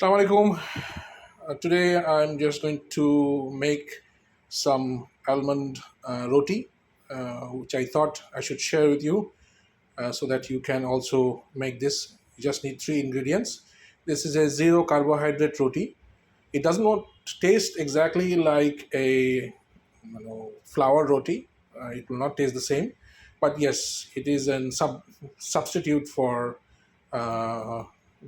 Assalamu alaikum. Today I'm just going to make some almond roti, which I thought I should share with you so that you can also make this. You just need three ingredients. This is a zero carbohydrate roti. It does not taste exactly like a flour roti. It will not taste the same, but yes, it is an substitute for uh,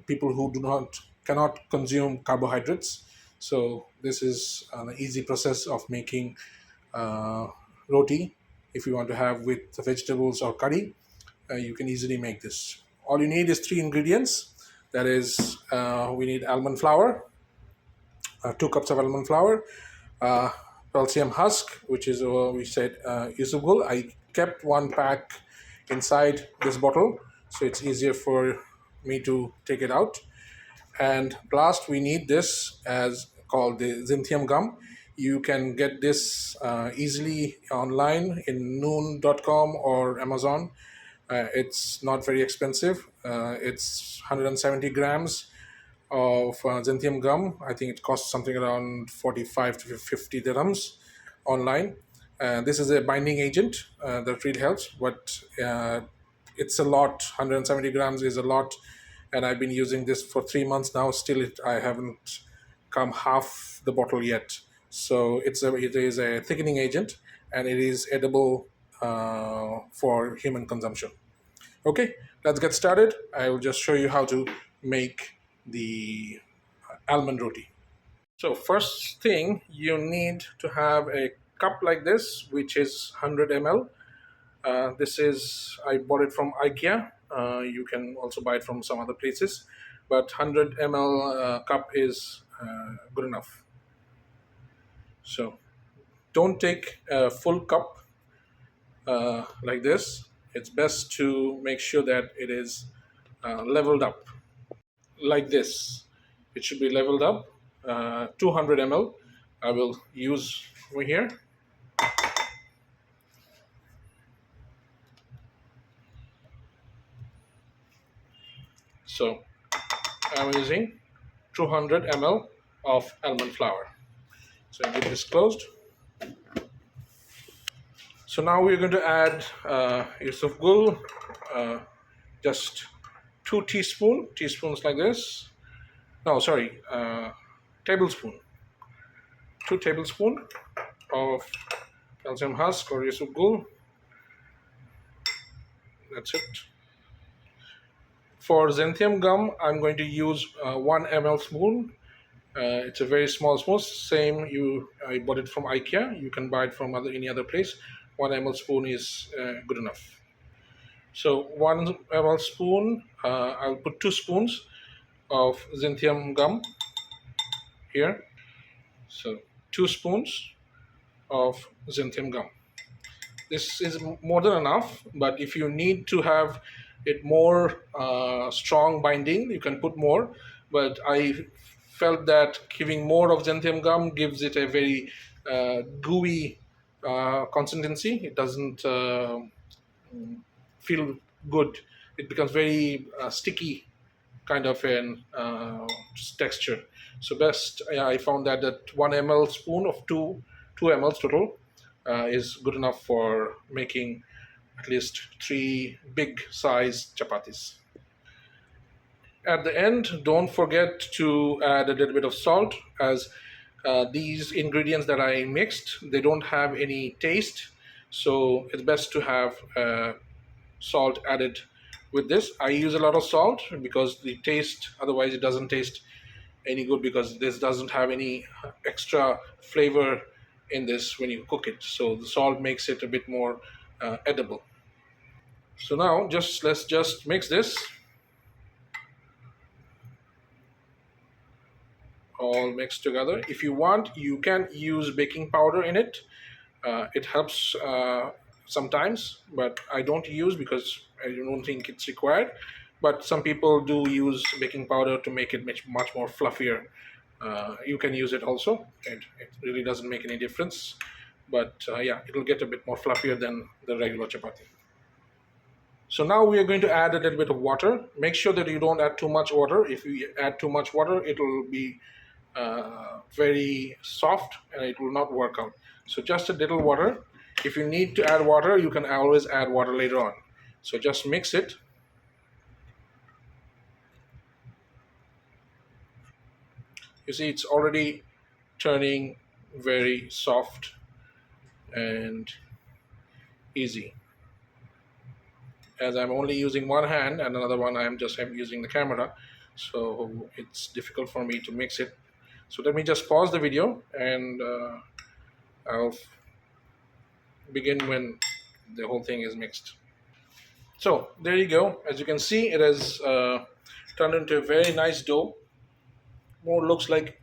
people who do not cannot consume carbohydrates. So this is an easy process of making uh, roti. If you want to have with vegetables or curry, you can easily make this. All you need is three ingredients. That is, we need almond flour, 2 cups of almond flour, uh, calcium husk, which is we said usable. I kept one pack inside this bottle, so it's easier for me to take it out. And last, we need this as called the xanthium gum. You can get this easily online in noon.com or Amazon. It's not very expensive. It's 170 grams of xanthium gum. I think it costs something around 45 to 50 dirhams online. This is a binding agent that really helps, but it's a lot. 170 grams is a lot, and I've been using this for 3 months now. Still, I haven't come half the bottle yet. So it is a thickening agent, and it is edible for human consumption. Okay, let's get started. I will just show you how to make the almond roti. So first thing, you need to have a cup like this, which is 100 ml. This is, I bought it from IKEA. You can also buy it from some other places, but 100 ml cup is good enough. So don't take a full cup like this. It's best to make sure that it is leveled up like this. It should be leveled up. 200 ml I will use over here. So I'm using 200 ml of almond flour. So I get this closed. So now we're going to add Yusuf Gul, just teaspoons like this. No, sorry, tablespoon. 2 tablespoons of calcium husk or Yusuf Gul. That's it. For xanthium gum, I'm going to use 1 ml spoon. It's a very small spoon. Same, I bought it from IKEA. You can buy it from any other place. 1 ml spoon is good enough. So 1 ml spoon. I'll put 2 spoons of xanthium gum here. So 2 spoons of xanthium gum. This is more than enough, but if you need to have it more strong binding, you can put more. But I felt that giving more of xanthium gum gives it a very gooey consistency. It doesn't feel good. It becomes very sticky kind of an texture. So best, I found that 1 ml spoon of 2 ml total is good enough for making at least 3 big size chapatis. At the end, don't forget to add a little bit of salt, as these ingredients that I mixed, they don't have any taste. So it's best to have salt added with this. I use a lot of salt because the taste, otherwise it doesn't taste any good, because this doesn't have any extra flavor in this when you cook it. So the salt makes it a bit more edible. So now let's just mix this all mixed together. If you want, you can use baking powder in it. It helps sometimes, but I don't use because I don't think it's required. But some people do use baking powder to make it much more fluffier. You can use it also. It really doesn't make any difference. But yeah, it'll get a bit more fluffier than the regular chapati. So now we are going to add a little bit of water. Make sure that you don't add too much water. If you add too much water, it will be very soft and it will not work out. So just a little water. If you need to add water, you can always add water later on. So just mix it. You see, it's already turning very soft and easy. As I'm only using one hand and another one I'm using the camera, so it's difficult for me to mix it. So let me just pause the video and I'll begin when the whole thing is mixed. So there you go. As you can see, it has turned into a very nice dough. More looks like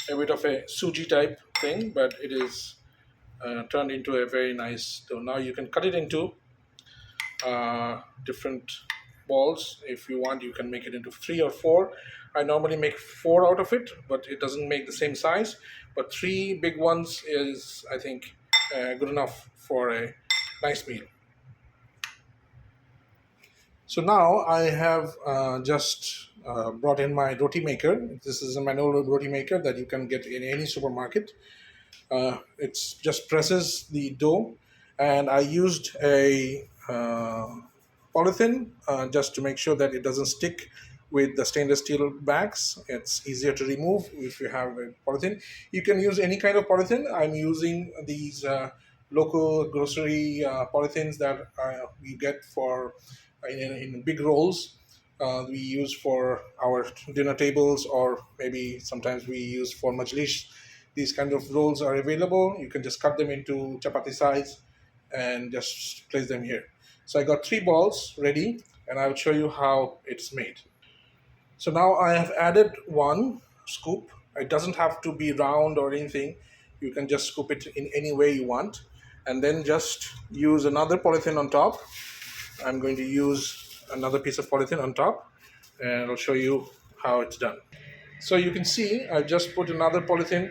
a bit of a suji type thing, but it is turned into a very nice dough. Now you can cut it into different balls. If you want, you can make it into 3 or 4. I normally make 4 out of it, but it doesn't make the same size. But 3 big ones is, I think, good enough for a nice meal. So now I have just brought in my roti maker. This is a manual roti maker that you can get in any supermarket. It just presses the dough, and I used a polythene just to make sure that it doesn't stick with the stainless steel bags. It's easier to remove if you have a polythene. You can use any kind of polythene. I'm using these local grocery polythenes that you get for in big rolls. We use for our dinner tables, or maybe sometimes we use for majlis. These kind of rolls are available. You can just cut them into chapati size and just place them here. So I got 3 balls ready, and I'll show you how it's made. So now I have added 1 scoop. It doesn't have to be round or anything. You can just scoop it in any way you want, and then just use another polythene on top. I'm going to use another piece of polythene on top, and I'll show you how it's done. So you can see I just put another polythene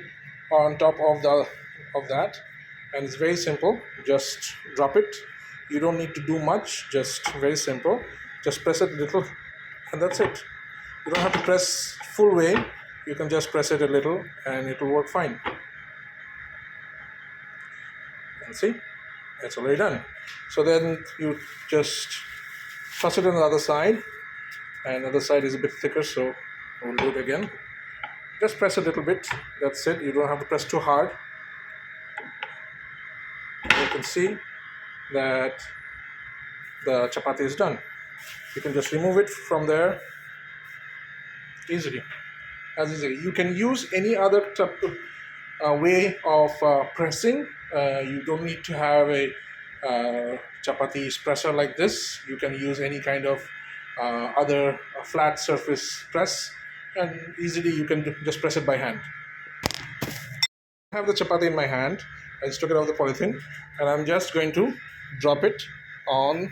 on top of that, and it's very simple. Just drop it. You don't need to do much, just very simple. Just press it a little, and that's it. You don't have to press full way. You can just press it a little and it will work fine. And see, it's already done. So then you just toss it on the other side, and the other side is a bit thicker, so we'll do it again. Just press a little bit, that's it. You don't have to press too hard. You can see that the chapati is done. You can just remove it from there easily, as easily. You can use any other way of pressing. You don't need to have a chapati presser like this. You can use any kind of other flat surface press, and easily you can just press it by hand. I have the chapati in my hand. I just took it out of the polythene, and I'm just going to drop it on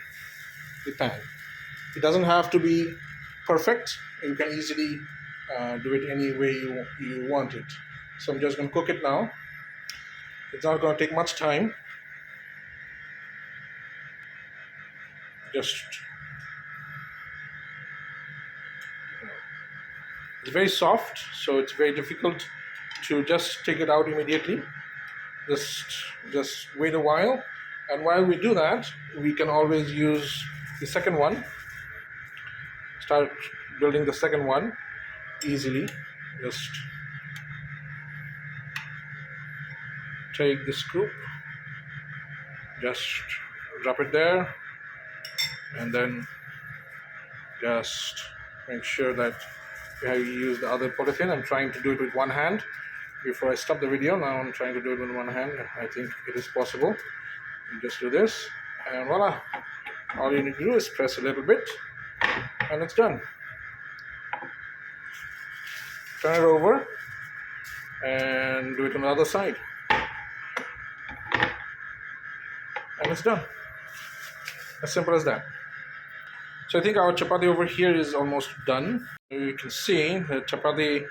the pan. It doesn't have to be perfect. You can easily do it any way you want it. So I'm just going to cook it now. It's not going to take much time. It's very soft, so it's very difficult to just take it out immediately. Just wait a while, and while we do that, we can always use the second one. Start building the second one easily. Just take the scoop, just drop it there, and then just make sure that you use the other polythene. I'm trying to do it with one hand before I stop the video. Now I'm trying to do it with one hand. I think it is possible. You just do this, and voila. All you need to do is press a little bit, and it's done. Turn it over and do it on the other side, and it's done. As simple as that. So I think our chapati over here is almost done. You can see the chapati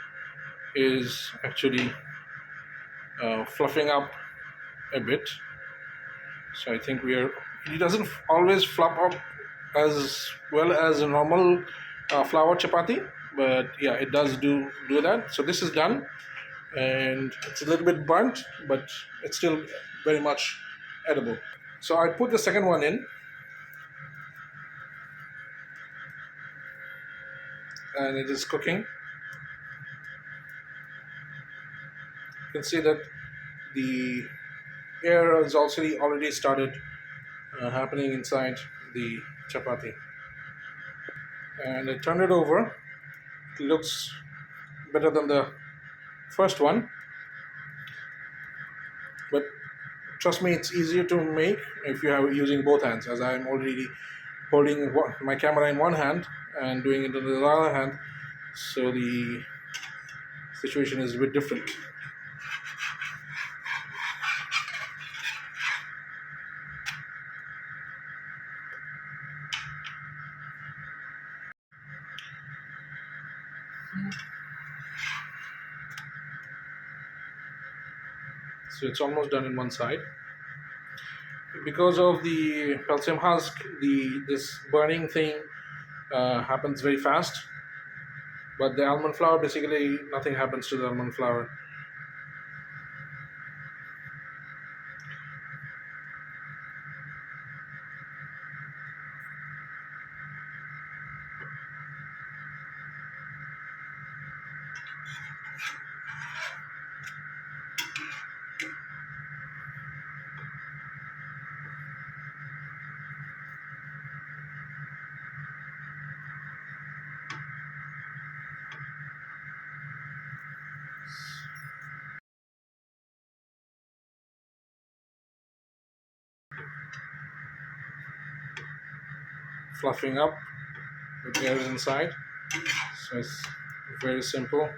is actually fluffing up a bit. So I think it doesn't always fluff up as well as a normal flour chapati, but yeah, it does do that. So this is done, and it's a little bit burnt, but it's still very much edible. So I put the second one in, and it is cooking. You can see that the air has also already started happening inside the chapati. And I turn it over. It looks better than the first one, but trust me, it's easier to make if you are using both hands, as I'm already holding my camera in one hand and doing it in the other hand, so the situation is a bit different. So it's almost done in one side. Because of the calcium husk, the this burning thing happens very fast. But the almond flour, basically, nothing happens to the almond flour. Fluffing up with air inside. So it's very simple.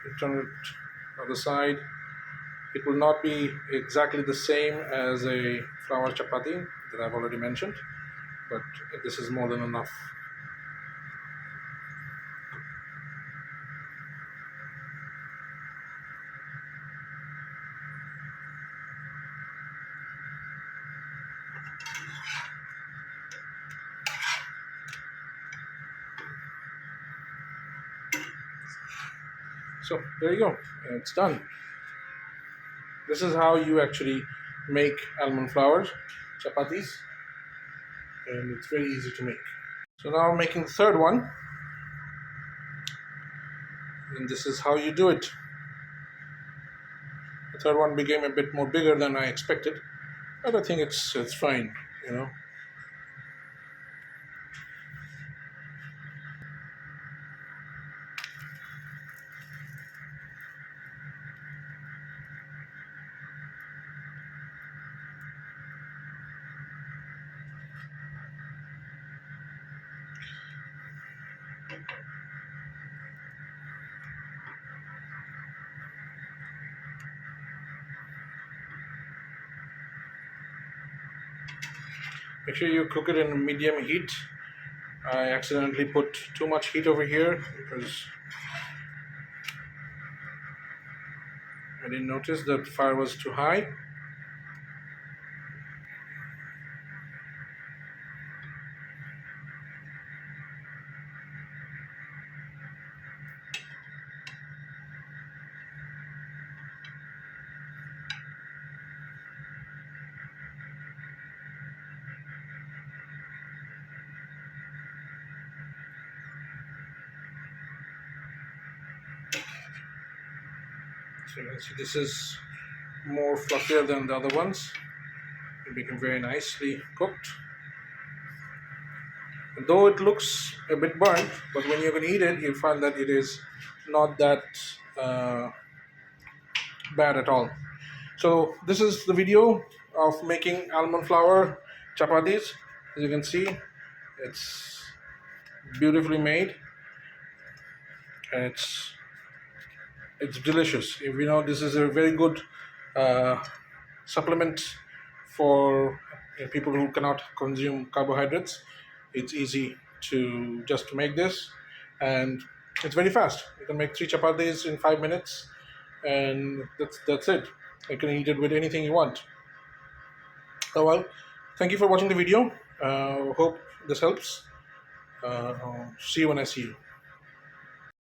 You turn it on the side. It will not be exactly the same as a flour chapati that I've already mentioned, but this is more than enough. So there you go, it's done. This is how you actually make almond flour chapatis, and it's very easy to make. So now I'm making the third one, and this is how you do it. The third one became a bit more bigger than I expected, but I think it's fine, you know. Make sure you cook it in medium heat. I accidentally put too much heat over here because I didn't notice that the fire was too high. So you can see this is more fluffier than the other ones. It became very nicely cooked. Though it looks a bit burnt, but when you're going to eat it, you'll find that it is not that uh, bad at all. So this is the video of making almond flour chapatis. As you can see, it's beautifully made, and it's delicious. If you know, this is a very good uh, supplement for people who cannot consume carbohydrates. It's easy to just make this, and it's very fast. You can make 3 chapatis in 5 minutes, and that's it. You can eat it with anything you want. Oh well, thank you for watching the video. Hope this helps. See you when I see you.